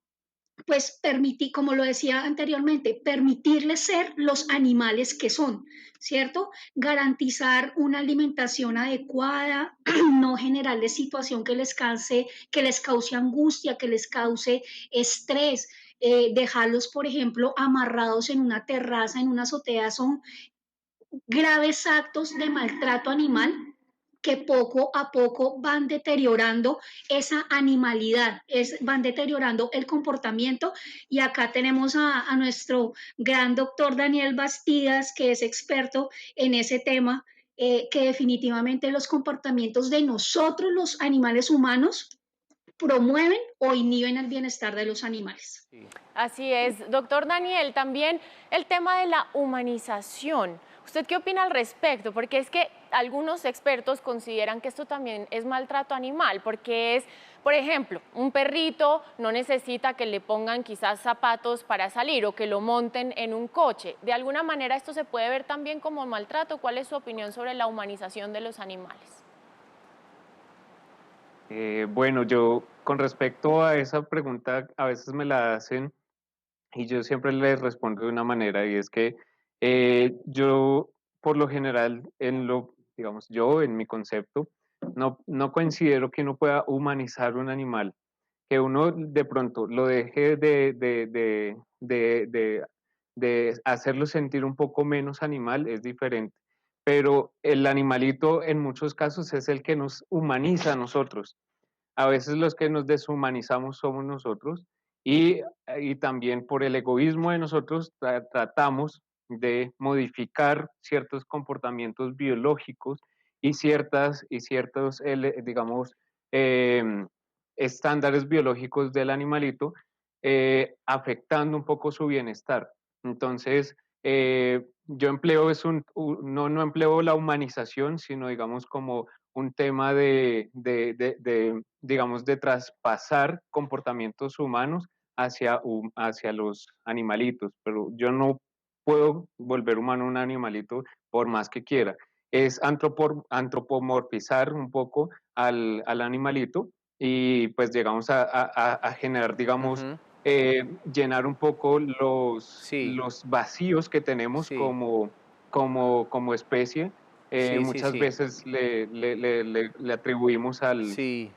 Pues permitir, como lo decía anteriormente, permitirles ser los animales que son, ¿cierto? Garantizar una alimentación adecuada, no generarles situación que les cause angustia, que les cause estrés. Dejarlos, por ejemplo, amarrados en una terraza, en una azotea, son graves actos de maltrato animal que poco a poco van deteriorando esa animalidad, van deteriorando el comportamiento. Y acá tenemos a nuestro gran doctor Daniel Bastidas, que es experto en ese tema, que definitivamente los comportamientos de nosotros, los animales humanos, promueven o inhiben el bienestar de los animales. Así es, doctor Daniel, también el tema de la humanización. ¿Usted qué opina al respecto? Porque es que algunos expertos consideran que esto también es maltrato animal, porque es, por ejemplo, un perrito no necesita que le pongan quizás zapatos para salir o que lo monten en un coche. ¿De alguna manera esto se puede ver también como maltrato? ¿Cuál es su opinión sobre la humanización de los animales? Bueno, yo con respecto a esa pregunta, a veces me la hacen y yo siempre les respondo de una manera, y es que yo, por lo general, digamos, yo en mi concepto, no considero que uno pueda humanizar un animal, que uno de pronto lo deje de hacerlo sentir un poco menos animal, es diferente. Pero el animalito en muchos casos es el que nos humaniza a nosotros. A veces los que nos deshumanizamos somos nosotros, y también por el egoísmo de nosotros tratamos de modificar ciertos comportamientos biológicos y ciertos, digamos, estándares biológicos del animalito, afectando un poco su bienestar. Entonces, yo empleo, no empleo la humanización, sino digamos como un tema digamos, de traspasar comportamientos humanos hacia los animalitos, pero yo no puedo volver humano un animalito por más que quiera. Es antropomorfizar un poco al animalito, y pues llegamos a generar, digamos, llenar un poco los vacíos que tenemos como especie. Muchas veces le atribuimos al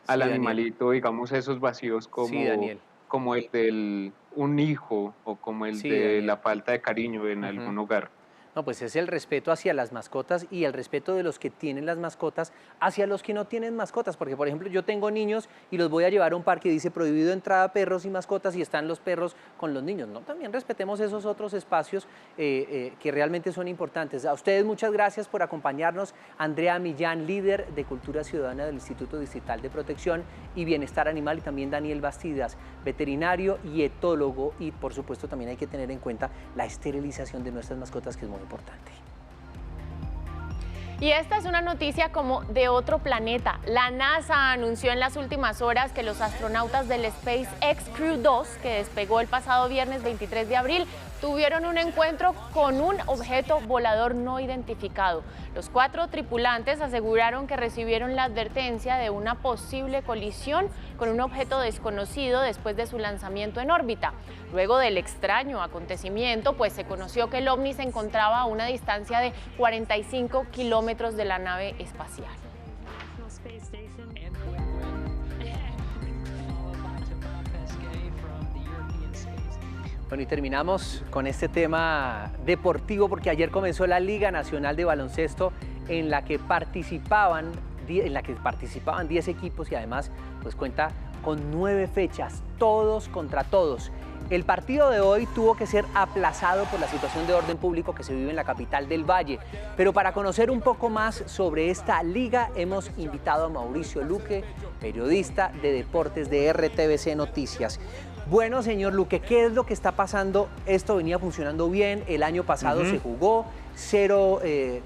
animalito, Daniel, digamos, esos vacíos como el de un hijo o como el de Daniel, la falta de cariño en algún hogar. No, pues es el respeto hacia las mascotas y el respeto de los que tienen las mascotas hacia los que no tienen mascotas, porque por ejemplo yo tengo niños y los voy a llevar a un parque y dice prohibido entrada perros y mascotas, y están los perros con los niños, ¿no? También respetemos esos otros espacios que realmente son importantes. A ustedes muchas gracias por acompañarnos. Andrea Millán, líder de Cultura Ciudadana del Instituto Distrital de Protección y Bienestar Animal, y también Daniel Bastidas, veterinario y etólogo, y por supuesto también hay que tener en cuenta la esterilización de nuestras mascotas, que es muy importante. Y esta es una noticia como de otro planeta. La NASA anunció en las últimas horas que los astronautas del SpaceX Crew 2, que despegó el pasado viernes 23 de abril, tuvieron un encuentro con un objeto volador no identificado. Los 4 tripulantes aseguraron que recibieron la advertencia de una posible colisión con un objeto desconocido después de su lanzamiento en órbita. Luego del extraño acontecimiento, pues se conoció que el ovni se encontraba a una distancia de 45 kilómetros de la nave espacial. Bueno, y terminamos con este tema deportivo, porque ayer comenzó la Liga Nacional de Baloncesto, en la que participaban 10 equipos, y además pues cuenta con 9 fechas, todos contra todos. El partido de hoy tuvo que ser aplazado por la situación de orden público que se vive en la capital del Valle. Pero para conocer un poco más sobre esta liga, hemos invitado a Mauricio Luque, periodista de deportes de RTVC Noticias. Bueno, señor Luque, ¿qué es lo que está pasando? Esto venía funcionando bien, el año pasado se jugó, 0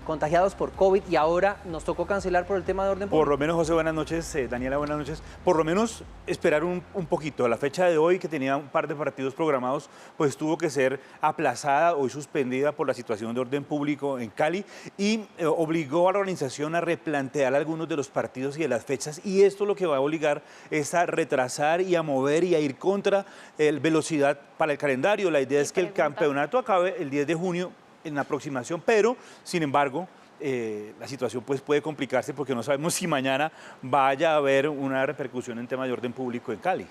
contagiados por COVID y ahora nos tocó cancelar por el tema de orden público. Por lo menos, José, buenas noches. Daniela, buenas noches. Por lo menos esperar un poquito. La fecha de hoy, que tenía un par de partidos programados, pues tuvo que ser aplazada, hoy suspendida por la situación de orden público en Cali y obligó a la organización a replantear algunos de los partidos y de las fechas, y esto lo que va a obligar es a retrasar y a mover y a ir contra el velocidad para el calendario. La idea es que el campeonato acabe el 10 de junio en la aproximación, pero sin embargo la situación pues puede complicarse porque no sabemos si mañana vaya a haber una repercusión en tema de orden público en Cali.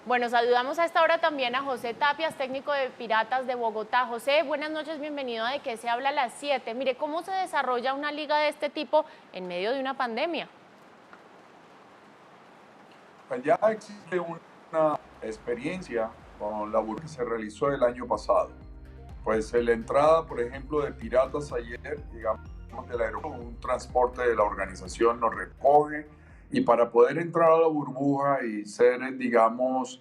Bueno, saludamos a esta hora también a José Tapias, técnico de Piratas de Bogotá. José, buenas noches, bienvenido a ¿De qué se habla a las 7? Mire, ¿cómo se desarrolla una liga de este tipo en medio de una pandemia? Pues ya existe una experiencia con la burbuja que se realizó el año pasado. Pues la entrada, por ejemplo, de Piratas ayer, digamos, del aeropuerto, un transporte de la organización nos recoge, y para poder entrar a la burbuja y ser, digamos,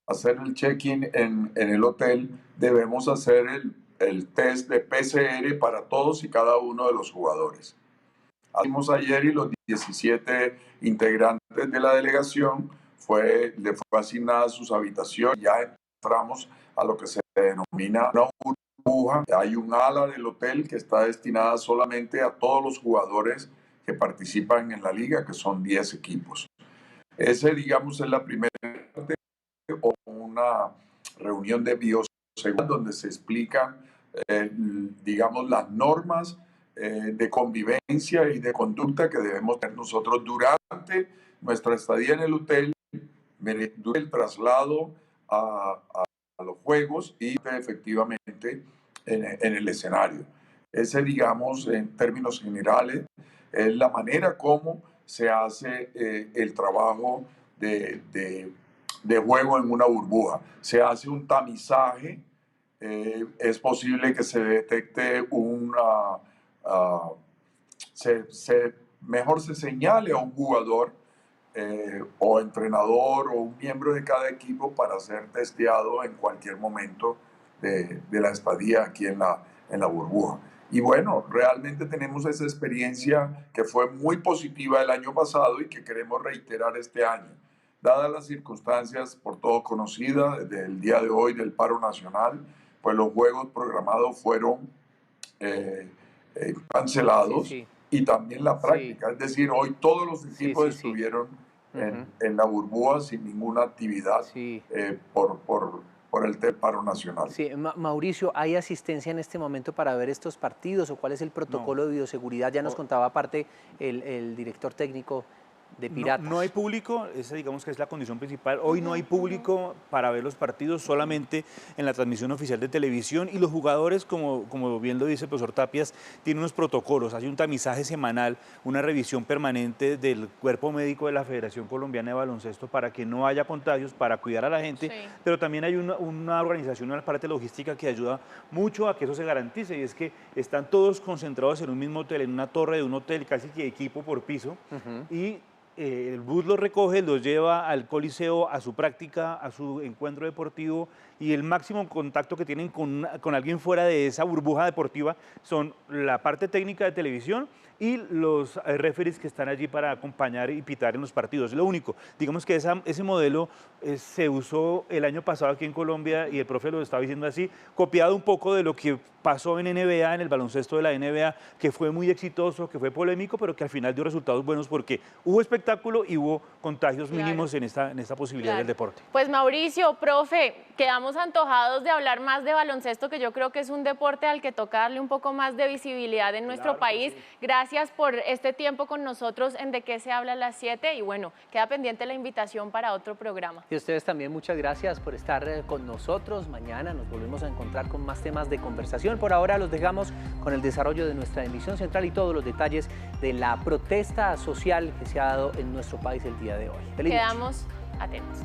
hacer el check-in en el hotel, debemos hacer el test de PCR para todos y cada uno de los jugadores. Hicimos ayer y los 17 integrantes de la delegación le fue asignada sus habitaciones. Ya entramos a lo que se denomina una burbuja. Hay un ala del hotel que está destinada solamente a todos los jugadores que participan en la liga, que son 10 equipos. Ese, digamos, es la primera parte, o una reunión de bioseguridad donde se explican, digamos, las normas de convivencia y de conducta que debemos tener nosotros durante nuestra estadía en el hotel, durante el traslado a los juegos y efectivamente en el escenario. Ese, digamos, en términos generales, es la manera como se hace el trabajo de juego en una burbuja. Se hace un tamizaje, es posible que se detecte mejor se señale a un jugador o entrenador o un miembro de cada equipo para ser testeado en cualquier momento de la estadía aquí en la burbuja. Y bueno, realmente tenemos esa experiencia que fue muy positiva el año pasado y que queremos reiterar este año. Dadas las circunstancias por todo conocidas, desde el día de hoy del paro nacional, pues los juegos programados fueron cancelados, sí. Y también la práctica. Sí. Es decir, hoy todos los equipos estuvieron en la burbuja sin ninguna actividad por el paro nacional. Sí, Mauricio, ¿hay asistencia en este momento para ver estos partidos o cuál es el protocolo de bioseguridad? Ya nos contaba aparte el director técnico de Piratas. No hay público, esa digamos que es la condición principal. Hoy no hay público para ver los partidos, solamente en la transmisión oficial de televisión, y los jugadores, como bien lo dice el profesor Tapias, tienen unos protocolos, hay un tamizaje semanal, una revisión permanente del cuerpo médico de la Federación Colombiana de Baloncesto para que no haya contagios, para cuidar a la gente, pero también hay una organización, una parte logística que ayuda mucho a que eso se garantice, y es que están todos concentrados en un mismo hotel, en una torre de un hotel, casi que equipo por piso, y el bus los recoge, los lleva al coliseo, a su práctica, a su encuentro deportivo, y el máximo contacto que tienen con alguien fuera de esa burbuja deportiva son la parte técnica de televisión y los referees que están allí para acompañar y pitar en los partidos. Lo único, digamos que ese modelo se usó el año pasado aquí en Colombia, y el profe lo estaba diciendo así, copiado un poco de lo que pasó en NBA, en el baloncesto de la NBA, que fue muy exitoso, que fue polémico, pero que al final dio resultados buenos porque hubo espectáculo y hubo contagios mínimos en esta posibilidad del deporte. Pues Mauricio, profe, quedamos antojados de hablar más de baloncesto, que yo creo que es un deporte al que toca darle un poco más de visibilidad en nuestro país. Sí. Gracias por este tiempo con nosotros en De qué se habla a las 7, y bueno, queda pendiente la invitación para otro programa. Y ustedes también, muchas gracias por estar con nosotros. Mañana nos volvemos a encontrar con más temas de conversación. Por ahora los dejamos con el desarrollo de nuestra emisión central y todos los detalles de la protesta social que se ha dado en nuestro país el día de hoy. Quedamos atentos.